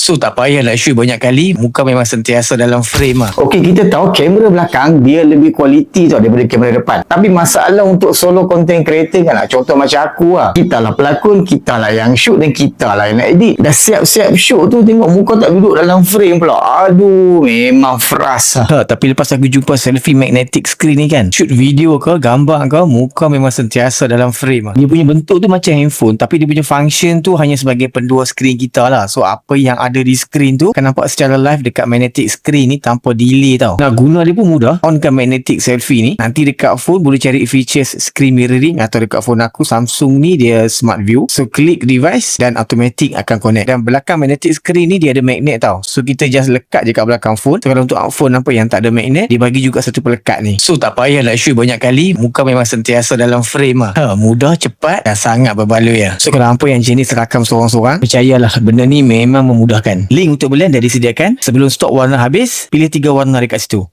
So tak payah nak shoot banyak kali, muka memang sentiasa dalam frame lah. Okey, kita tahu kamera belakang dia lebih kualiti tau daripada kamera depan. Tapi masalah untuk solo content creator kan lah. Contoh macam aku lah. Kita lah pelakon, kita lah yang shoot dan kita lah yang nak edit. Dah siap-siap shoot tu, tengok muka tak duduk dalam frame pula. Aduh, memang frust lah. Tapi lepas aku jumpa selfie magnetic screen ni kan, shoot video ke, gambar ke, muka memang sentiasa dalam frame lah. Dia punya bentuk tu macam handphone, tapi dia punya function tu hanya sebagai pendua skrin kita lah. So apa yang ada di skrin tu akan nampak secara live dekat magnetic screen ni tanpa delay tau. Nak guna dia pun mudah. Onkan magnetic selfie ni, nanti dekat phone boleh cari features screen mirroring, atau dekat phone aku Samsung ni dia smart view. So klik device dan automatic akan connect. Dan belakang magnetic screen ni dia ada magnet tau. So kita just lekat je kat belakang phone. So kalau untuk phone apa yang tak ada magnet, dia bagi juga satu pelekat ni. So tak payah nak shoot banyak kali, muka memang sentiasa dalam frame lah. Mudah, cepat dan sangat berbaloi lah. So kalau hampa yang jenis rakam seorang-seorang, percayalah benda ni memang memudahkan. Link untuk belian dah disediakan. Sebelum stok warna habis, pilih 3 warna dekat situ.